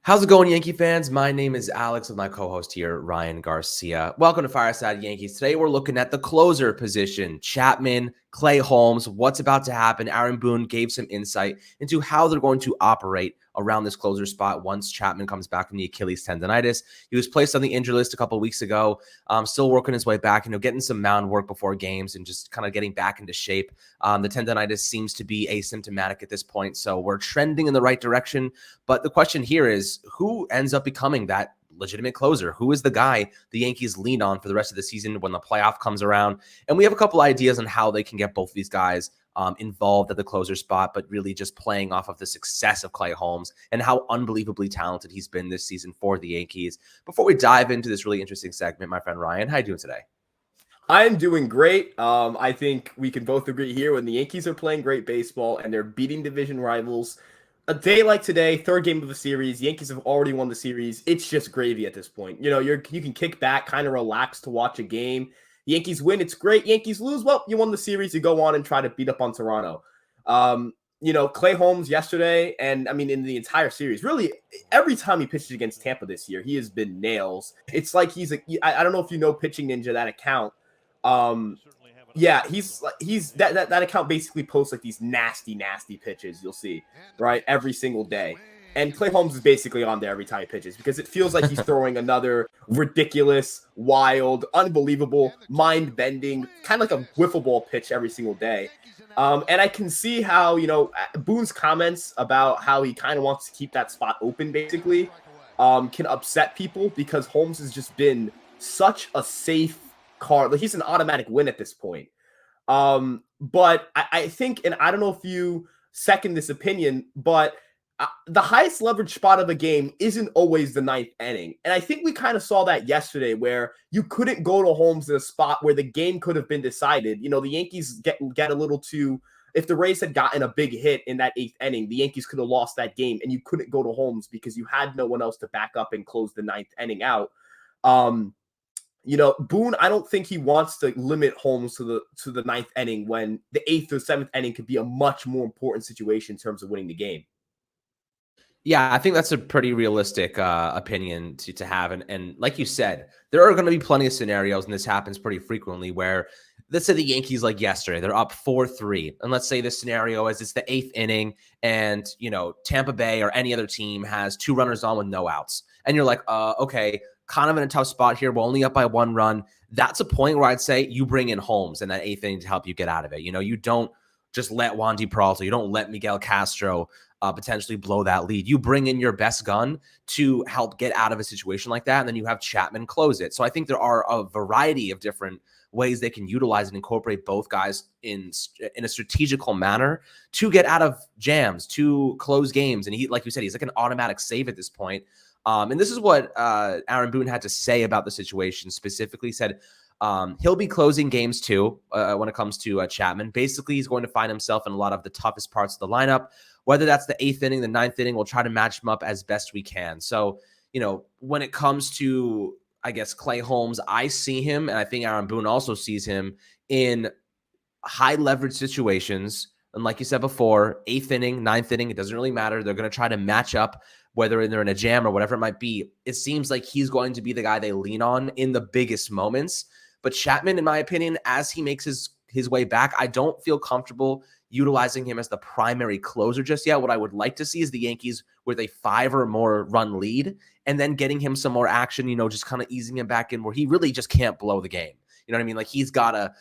How's it going, Yankee fans? My name is Alex with my co-host here, Ryan Garcia. Welcome to Fireside Yankees. Today we're looking at the closer position. Chapman, Clay Holmes, what's about to happen. Aaron Boone gave some insight into how they're going to operate around this closer spot once Chapman comes back from the Achilles tendonitis. He was placed on the injury list a couple of weeks ago, still working his way back, getting some mound work before games and just kind of getting back into shape. The tendonitis seems to be asymptomatic at this point, so we're trending in the right direction. But the question here is, who ends up becoming that legitimate closer? Who is the guy the Yankees lean on for the rest of the season when the playoff comes around? And we have a couple ideas on how they can get both of these guys involved at the closer spot, but really just playing off of the success of Clay Holmes and how unbelievably talented he's been this season for the Yankees. Before we dive into this really interesting segment, my friend Ryan, how are you doing today? I'm doing great. I think we can both agree here when the Yankees are playing great baseball and they're beating division rivals. A day like today, third game of the series, Yankees have already won the series. It's just gravy at this point. You can kick back, kind of relax to watch a game. Yankees win, it's great. Yankees lose, well, you won the series. You go on and try to beat up on Toronto. Clay Holmes yesterday, and I mean in the entire series, really every time he pitches against Tampa this year, he has been nails. It's like I don't know if you know Pitching Ninja, that account. He's that account basically posts like these nasty pitches you'll see, right, every single day. And Clay Holmes is basically on there every time he pitches because it feels like he's throwing another ridiculous, wild, unbelievable, mind-bending, kind of like a wiffle ball pitch every single day. And I can see how, Boone's comments about how he kind of wants to keep that spot open basically can upset people because Holmes has just been such a safe card. Like, he's an automatic win at this point. But I think, and I don't know if you second this opinion, but the highest leverage spot of a game isn't always the ninth inning. And I think we kind of saw that yesterday where you couldn't go to Holmes in a spot where the game could have been decided. The Yankees get a little too, if the Rays had gotten a big hit in that eighth inning, the Yankees could have lost that game and you couldn't go to Holmes because you had no one else to back up and close the ninth inning out. Boone, I don't think he wants to limit Holmes to the ninth inning when the eighth or seventh inning could be a much more important situation in terms of winning the game. Yeah, I think that's a pretty realistic opinion to have. And like you said, there are going to be plenty of scenarios, and this happens pretty frequently, where let's say the Yankees, like yesterday, they're up 4-3. And let's say the scenario is it's the eighth inning and, Tampa Bay or any other team has two runners on with no outs. And you're like, okay, kind of in a tough spot here. We're only up by one run. That's a point where I'd say you bring in Holmes in that eighth inning to help you get out of it. You don't just let Wandy Peralta, you don't let Miguel Castro potentially blow that lead. You bring in your best gun to help get out of a situation like that, and then you have Chapman close it. So I think there are a variety of different ways they can utilize and incorporate both guys in a strategical manner to get out of jams, to close games. And he, like you said, he's like an automatic save at this point. And this is what Aaron Boone had to say about the situation. Specifically said he'll be closing games too when it comes to Chapman. Basically, he's going to find himself in a lot of the toughest parts of the lineup. Whether that's the eighth inning, the ninth inning, we'll try to match him up as best we can. So, when it comes to, I guess, Clay Holmes, I see him, and I think Aaron Boone also sees him in high leverage situations. And like you said before, eighth inning, ninth inning, it doesn't really matter. They're going to try to match up, whether they're in a jam or whatever it might be. It seems like he's going to be the guy they lean on in the biggest moments. But Chapman, in my opinion, as he makes his way back, I don't feel comfortable utilizing him as the primary closer just yet. What I would like to see is the Yankees with a 5 or more run lead and then getting him some more action, just kind of easing him back in where he really just can't blow the game. You know what I mean? Like he's gotta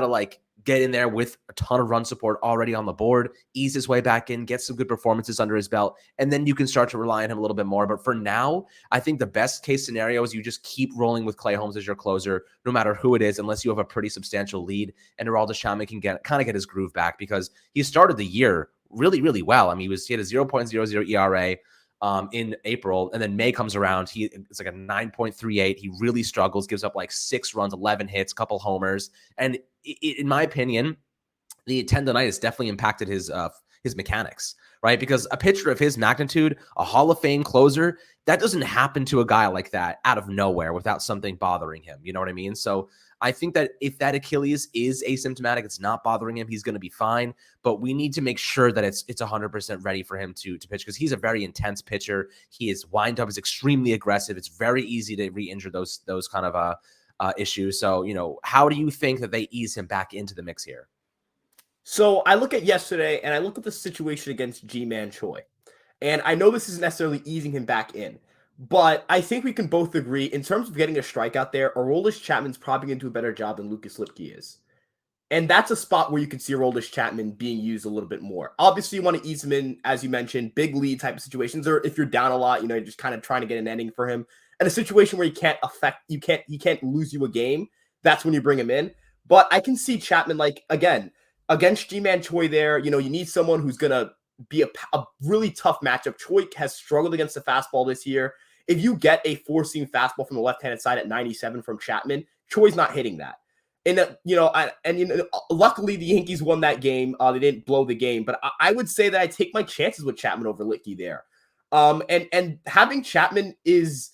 like get in there with a ton of run support already on the board, ease his way back in, get some good performances under his belt, and then you can start to rely on him a little bit more. But for now, I think the best case scenario is you just keep rolling with Clay Holmes as your closer, no matter who it is, unless you have a pretty substantial lead, and Aroldis Chapman can get his groove back because he started the year really, really well. I mean, he had a 0.00 ERA in April, and then May comes around. It's like a 9.38. He really struggles, gives up like 6 runs, 11 hits, couple homers, and in my opinion, the tendonitis definitely impacted his mechanics, right? Because a pitcher of his magnitude, a Hall of Fame closer, that doesn't happen to a guy like that out of nowhere without something bothering him. You know what I mean? So I think that if that Achilles is asymptomatic, it's not bothering him, he's going to be fine. But we need to make sure that it's 100% ready for him to pitch, because he's a very intense pitcher. His windup is extremely aggressive. It's very easy to re-injure those kind of issues. So, how do you think that they ease him back into the mix here? So I look at yesterday and I look at the situation against G-Man Choi. And I know this isn't necessarily easing him back in, but I think we can both agree in terms of getting a strikeout there, Aroldis Chapman's probably going to do a better job than Lucas Lipke is. And that's a spot where you can see Aroldis Chapman being used a little bit more. Obviously, you want to ease him in, as you mentioned, big lead type of situations, or if you're down a lot, you're just kind of trying to get an inning for him. And a situation where he can't lose you a game, that's when you bring him in. But I can see Chapman, like, again, against G-Man Choi there, you need someone who's going to be a really tough matchup. Choi has struggled against the fastball this year. If you get a four-seam fastball from the left-handed side at 97 from Chapman, Choi's not hitting that. And luckily the Yankees won that game. They didn't blow the game, but I would say that I take my chances with Chapman over Licky there. And having Chapman is,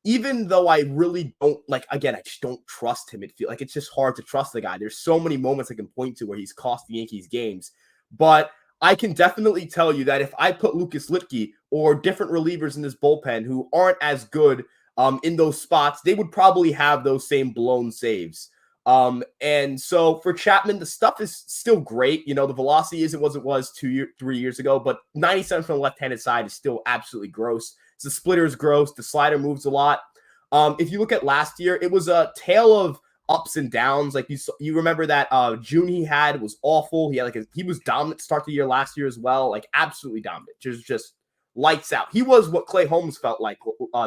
even though I really don't I just don't trust him. It feels like it's just hard to trust the guy. There's so many moments I can point to where he's cost the Yankees games, but I can definitely tell you that if I put Lucas Lipke or different relievers in this bullpen who aren't as good in those spots, they would probably have those same blown saves. And so for Chapman, the stuff is still great. The velocity isn't what it was 3 years ago, but 97 from the left-handed side is still absolutely gross. So the splitter is gross. The slider moves a lot. If you look at last year, it was a tale of ups and downs. Like you remember that June he had was awful. He had he was dominant to start the year last year as well, like absolutely dominant, just lights out. He was what Clay Holmes felt like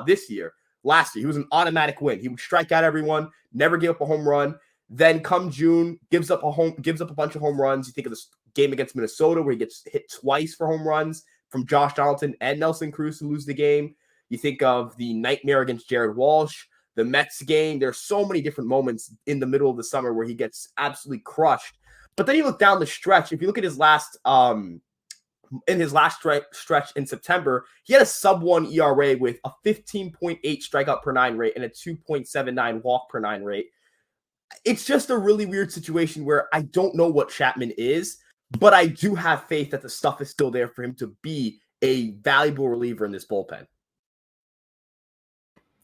this year. Last year, he was an automatic win. He would strike out everyone, never give up a home run. Then come June, gives up a bunch of home runs. You think of this game against Minnesota where he gets hit twice for home runs from Josh Donaldson and Nelson Cruz to lose the game. You think of the nightmare against Jared Walsh, the Mets game. There's so many different moments in the middle of the summer where he gets absolutely crushed. But then you look down the stretch. If you look at his last stretch in September, he had a sub-1 ERA with a 15.8 strikeout per nine rate and a 2.79 walk per nine rate. It's just a really weird situation where I don't know what Chapman is, but I do have faith that the stuff is still there for him to be a valuable reliever in this bullpen.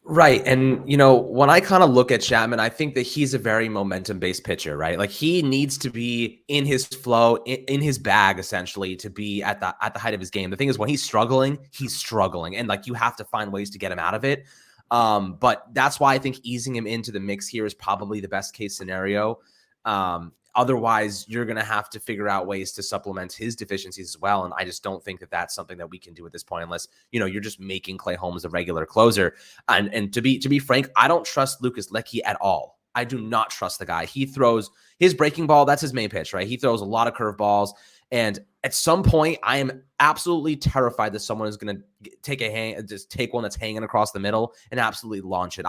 Right. And, when I kind of look at Chapman, I think that he's a very momentum-based pitcher, right? Like he needs to be in his flow, in his bag, essentially, to be at the height of his game. The thing is, when he's struggling. And you have to find ways to get him out of it. But that's why I think easing him into the mix here is probably the best case scenario. Otherwise, you're going to have to figure out ways to supplement his deficiencies as well. And I just don't think that that's something that we can do at this point, unless, you're just making Clay Holmes a regular closer. And to be frank, I don't trust Lucas Lecky at all. I do not trust the guy. He throws his breaking ball. That's his main pitch, right? He throws a lot of curveballs. And at some point, I am absolutely terrified that someone is going to take one that's hanging across the middle and absolutely launch it.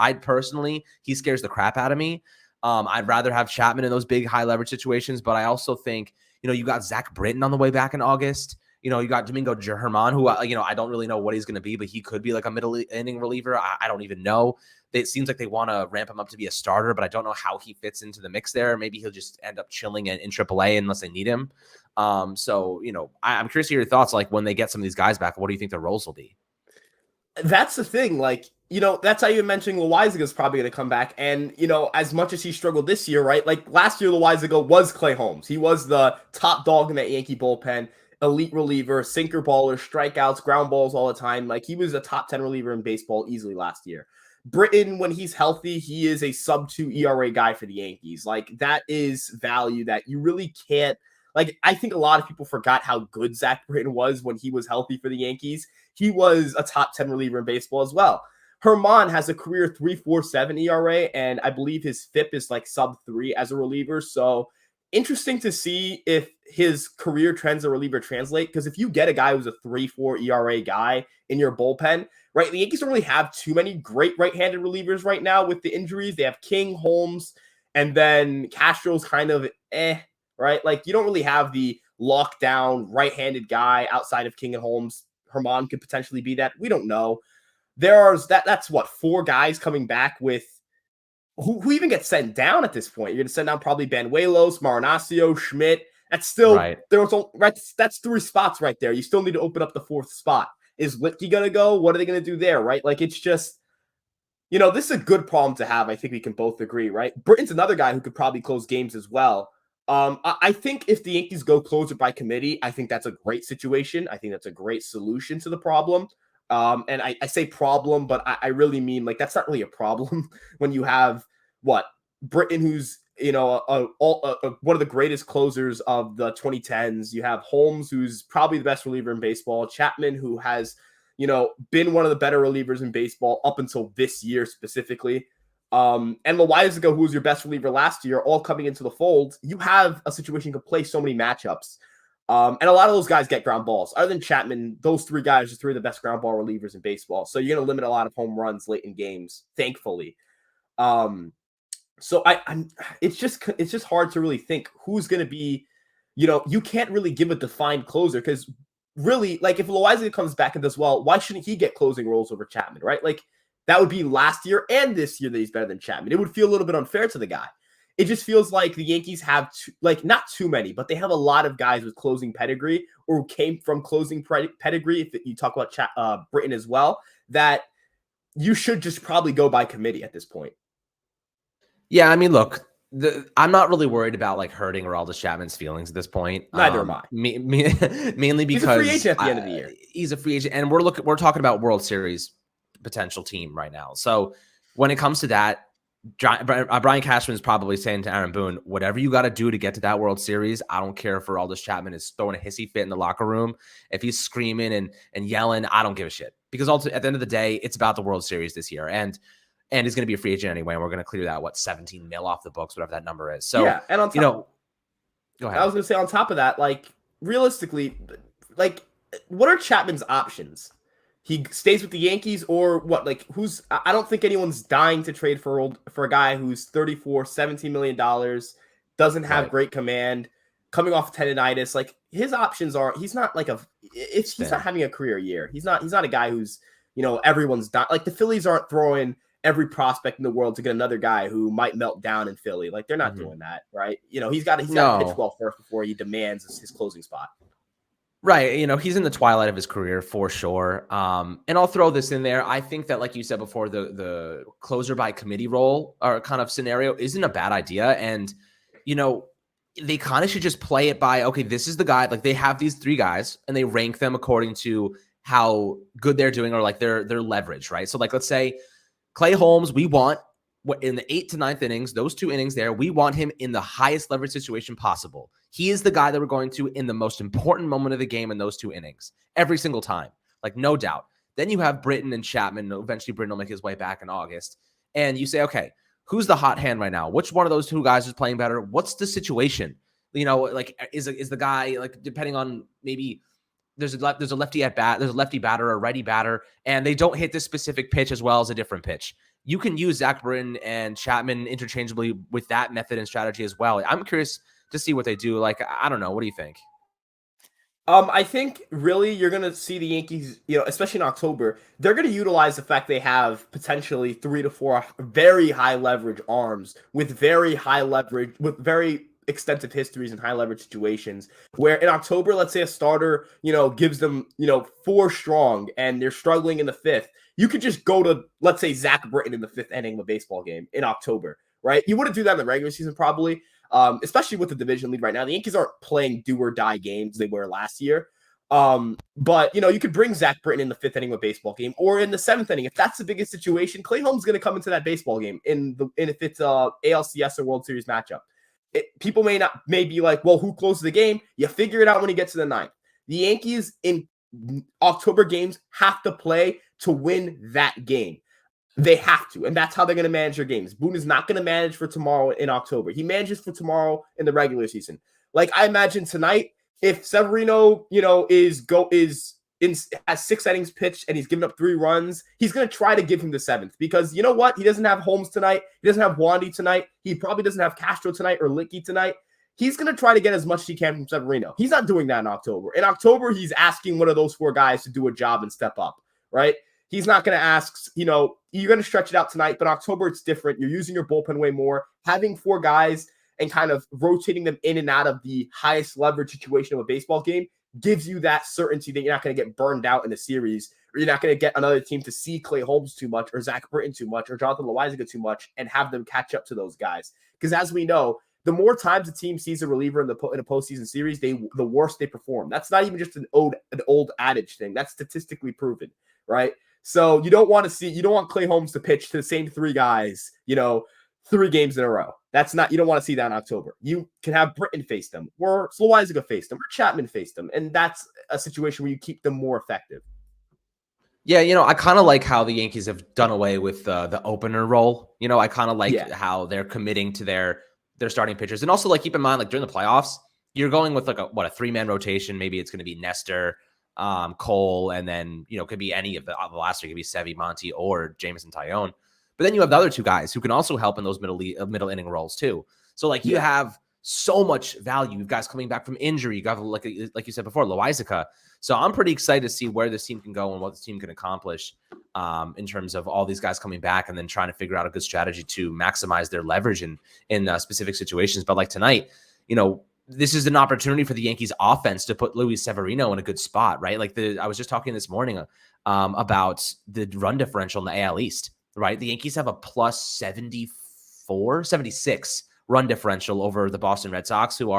He scares the crap out of me. I'd rather have Chapman in those big high leverage situations, but I also think, you got Zach Britton on the way back in August. You got Domingo Germán, who, I don't really know what he's going to be, but he could be like a middle inning reliever. I don't even know. It seems like they want to ramp him up to be a starter, but I don't know how he fits into the mix there. Maybe he'll just end up chilling in AAA unless they need him. So, I'm curious to hear your thoughts. Like when they get some of these guys back, what do you think their roles will be? That's the thing. That's how you mentioned Loizaga is probably going to come back. And, as much as he struggled this year, right? Like last year, Loizaga was Clay Holmes. He was the top dog in that Yankee bullpen, elite reliever, sinker baller, strikeouts, ground balls all the time. Like he was a top 10 reliever in baseball easily last year. Britton, when he's healthy, he is a sub-2 ERA guy for the Yankees. Like that is value that you really can't. Like, I think a lot of people forgot how good Zach Britton was when he was healthy for the Yankees. He was a top 10 reliever in baseball as well. Germán has a career 3.47 ERA, and I believe his FIP is like sub-3 as a reliever. So interesting to see if his career trends as a reliever translate, because if you get a guy who's a 3.4 ERA guy in your bullpen, right, the Yankees don't really have too many great right-handed relievers right now with the injuries. They have King, Holmes, and then Castro's kind of right? Like you don't really have the lockdown right-handed guy outside of King and Holmes. Germán could potentially be that. We don't know. That's what, 4 guys coming back with who even gets sent down at this point? You're going to send down probably Banuelos, Marinaccio, Schmidt. That's still Right. that's 3 spots right there. You still need to open up the 4th spot. Is Litke going to go? What are they going to do there? Right? Like, it's just, this is a good problem to have. I think we can both agree, right? Britton's another guy who could probably close games as well. I think if the Yankees go closer by committee, I think that's a great situation. I think that's a great solution to the problem. And I say problem, but I really mean, like, that's not really a problem when you have Britton, who's one of the greatest closers of the 2010s. You have Holmes, who's probably the best reliever in baseball. Chapman, who has been one of the better relievers in baseball up until this year specifically. And Loizaga, who was your best reliever last year, all coming into the fold. You have a situation you can play so many matchups. And a lot of those guys get ground balls. Other than Chapman, those 3 guys are 3 of the best ground ball relievers in baseball. So you're going to limit a lot of home runs late in games, thankfully. So it's just hard to really think who's going to be, you can't really give a defined closer, because really, like, if Loizaga comes back and does well, why shouldn't he get closing roles over Chapman, right? Like, that would be last year and this year that he's better than Chapman. It would feel a little bit unfair to the guy. It just feels like the Yankees have, not too many, but they have a lot of guys with closing pedigree or who came from closing pedigree, if you talk about Britton as well, that you should just probably go by committee at this point. Yeah, I mean, look, I'm not really worried about, like, hurting Aroldis Chapman's feelings at this point. Neither am I. Mainly because he's a free agent at the end of the year. He's a free agent, and we're talking about World Series potential team right now. So when it comes to that, Brian Cashman is probably saying to Aaron Boone, whatever you got to do to get to that World Series, I don't care if Aroldis Chapman is throwing a hissy fit in the locker room. If he's screaming and yelling, I don't give a shit. Because at the end of the day, it's about the World Series this year. And he's going to be a free agent anyway, and we're going to clear that, 17 mil off the books, whatever that number is. So, yeah, and on top, go ahead. I was going to say, on top of that, like, realistically, like, what are Chapman's options? He stays with the Yankees, or what? Like, I don't think anyone's dying to trade for a guy who's 34, $17 million, doesn't have great command, coming off tendonitis. Like, his options are, he's not like he's not having a career year. He's not a guy who's, everyone's dying. Like, the Phillies aren't throwing every prospect in the world to get another guy who might melt down in Philly. Like, they're not doing that, right? He's got to pitch well first before he demands his closing spot. Right. He's in the twilight of his career for sure. And I'll throw this in there. I think that, like you said before, the closer by committee role or kind of scenario isn't a bad idea. And, they kind of should just play it by, okay, this is the guy. Like, they have these 3 guys and they rank them according to how good they're doing or like their leverage, right? So, like, let's say Clay Holmes, we want in the 8th to 9th innings, those 2 innings there, we want him in the highest leverage situation possible. He is the guy that we're going to in the most important moment of the game in those 2 innings, every single time, like, no doubt. Then you have Britton and Chapman. Eventually, Britton will make his way back in August. And you say, okay, who's the hot hand right now? Which one of those 2 guys is playing better? What's the situation? Like, is the guy, like, depending on, maybe there's a lefty at bat, there's a lefty batter, a righty batter, and they don't hit this specific pitch as well as a different pitch. You can use Zach Britton and Chapman interchangeably with that method and strategy as well. I'm curious to see what they do. Like, I don't know. What do you think? I think really you're going to see the Yankees, especially in October, they're going to utilize the fact they have potentially 3 to 4 very high leverage arms with very high leverage, with very extensive histories in high leverage situations, where in October, let's say a starter, gives them, 4 strong and they're struggling in the 5th. You could just go to, let's say, Zach Britton in the 5th inning of a baseball game in October, right? You wouldn't do that in the regular season probably, especially with the division lead right now. The Yankees aren't playing do or die games they were last year. But, you could bring Zach Britton in the 5th inning of a baseball game or in the 7th inning. If that's the biggest situation, Clay Holmes is going to come into that baseball game if it's a ALCS or World Series matchup. People may be like, well, who closes the game? You figure it out when you get to the 9th. The Yankees in October games have to play to win that game. They have to, and that's how they're going to manage their games. Boone is not going to manage for tomorrow in October. He manages for tomorrow in the regular season. Like, I imagine tonight, if Severino, has 6 innings pitched and he's given up 3 runs, he's going to try to give him the 7th because you know what? He doesn't have Holmes tonight. He doesn't have Wandy tonight. He probably doesn't have Castro tonight or Licky tonight. He's going to try to get as much as he can from Severino. He's not doing that in October. In October, he's asking one of those 4 guys to do a job and step up, right? He's not going to ask, you're going to stretch it out tonight, but October it's different. You're using your bullpen way more. Having 4 guys and kind of rotating them in and out of the highest leverage situation of a baseball game gives you that certainty that you're not going to get burned out in the series, or you're not going to get another team to see Clay Holmes too much, or Zach Britton too much, or Jonathan Loaisiga too much, and have them catch up to those guys. Because as we know, the more times a team sees a reliever in a postseason series, the worse they perform. That's not even just an old adage thing. That's statistically proven, right? So you don't want Clay Holmes to pitch to the same 3 guys, 3 games in a row. You don't want to see that in October. You can have Britton face them, or Loaisiga face them, or Chapman face them. And that's a situation where you keep them more effective. Yeah, I kind of like how the Yankees have done away with the opener role. I kind of like how they're committing to their starting pitchers. And also, like, keep in mind, like, during the playoffs, you're going with like a 3-man rotation. Maybe it's going to be Nestor, Cole, and then, could be any of the last 3. Could be Sevy, Monty, or Jameson Tyone. But then you have the other 2 guys who can also help in those middle inning roles too. So, like, you have so much value. You've guys coming back from injury. You got, like you said before, Loaisiga. So I'm pretty excited to see where this team can go and what this team can accomplish in terms of all these guys coming back, and then trying to figure out a good strategy to maximize their leverage in specific situations. But like tonight, this is an opportunity for the Yankees offense to put Luis Severino in a good spot, right? Like I was just talking this morning about the run differential in the AL East, right? The Yankees have a plus 76 run differential over the Boston Red Sox, who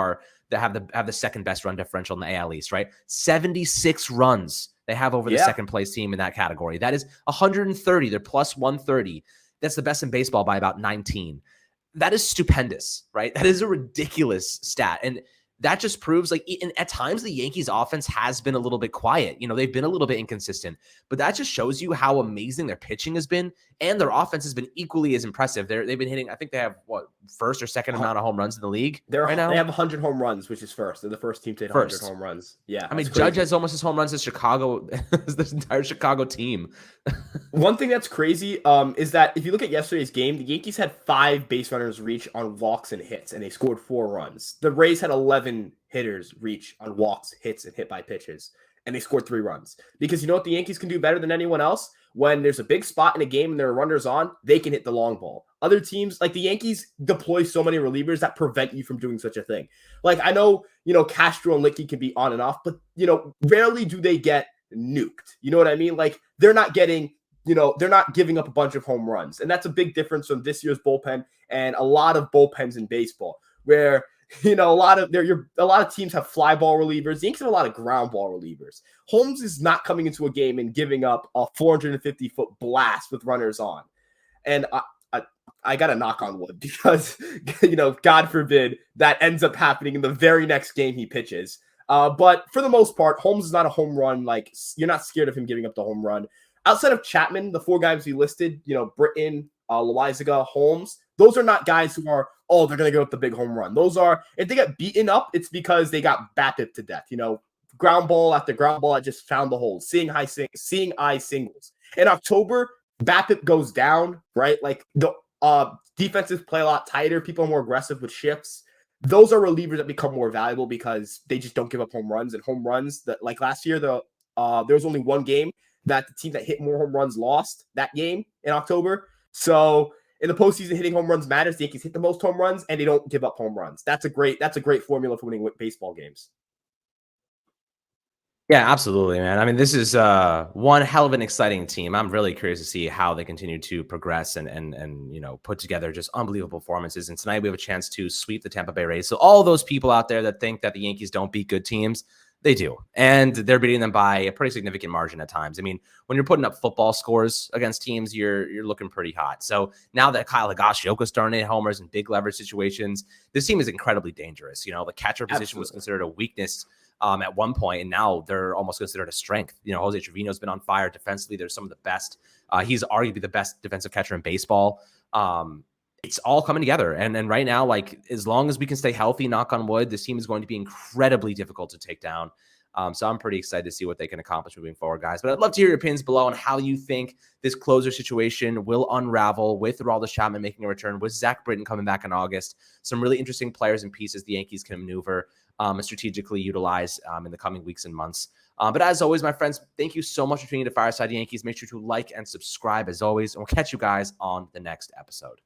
have the second best run differential in the AL East, right? 76 runs they have over the second place team in that category. That is 130. They're plus 130. That's the best in baseball by about 19. That is stupendous, right? That is a ridiculous stat. And that just proves, like, at times the Yankees offense has been a little bit quiet. They've been a little bit inconsistent, but that just shows you how amazing their pitching has been, and their offense has been equally as impressive. They've been hitting, I think they have first or second amount of home runs in the league right now. They have 100 home runs, which is first. They're the first team to hit 100 home runs. Yeah. I mean, Judge has almost as home runs as Chicago, this entire Chicago team. One thing that's crazy is that if you look at yesterday's game, the Yankees had 5 base runners reach on walks and hits, and they scored 4 runs. The Rays had 11 hitters reach on walks, hits, and hit by pitches, and they scored 3 runs. Because you know what the Yankees can do better than anyone else? When there's a big spot in a game and there are runners on, they can hit the long ball. Other teams, like the Yankees, deploy so many relievers that prevent you from doing such a thing. Like, I know, Castro and Licky can be on and off, but, rarely do they get nuked. You know what I mean? Like, they're not getting, they're not giving up a bunch of home runs. And that's a big difference from this year's bullpen and a lot of bullpens in baseball, where a lot of teams have fly ball relievers. The Yankees have a lot of ground ball relievers. Holmes is not coming into a game and giving up a 450-foot blast with runners on. And I got to knock on wood, because, God forbid that ends up happening in the very next game he pitches. But for the most part, Holmes is not a home run. Like, you're not scared of him giving up the home run. Outside of Chapman, the 4 guys we listed, Britton, Loaisiga, Holmes, those are not guys who are, they're going to go with the big home run. Those are, if they get beaten up, it's because they got BABIP to death. Ground ball after ground ball, I just found the hole. Seeing eye singles. In October, BABIP goes down, right? Like, the defenses play a lot tighter. People are more aggressive with shifts. Those are relievers that become more valuable because they just don't give up home runs. And home runs, that, like last year, there was only one game that the team that hit more home runs lost, that game in October. So in the postseason, hitting home runs matters. The Yankees hit the most home runs, and they don't give up home runs. That's a great formula for winning baseball games. Yeah, absolutely, man. I mean, this is one hell of an exciting team. I'm really curious to see how they continue to progress and put together just unbelievable performances. And tonight we have a chance to sweep the Tampa Bay Rays. So all those people out there that think that the Yankees don't beat good teams, they do. And they're beating them by a pretty significant margin at times. I mean, when you're putting up football scores against teams, you're looking pretty hot. So now that Kyle Higashioka's starting to hit homers in big leverage situations, this team is incredibly dangerous. The catcher position was considered a weakness at one point, and now they're almost considered a strength. Jose Trevino's been on fire defensively. They're some of the best. He's arguably the best defensive catcher in baseball. It's all coming together. And right now, like, as long as we can stay healthy, knock on wood, this team is going to be incredibly difficult to take down. So I'm pretty excited to see what they can accomplish moving forward, guys. But I'd love to hear your opinions below on how you think this closer situation will unravel with Aroldis Chapman making a return, with Zach Britton coming back in August. Some really interesting players and pieces the Yankees can maneuver and strategically utilize in the coming weeks and months. But as always, my friends, thank you so much for tuning into Fireside Yankees. Make sure to like and subscribe as always, and we'll catch you guys on the next episode.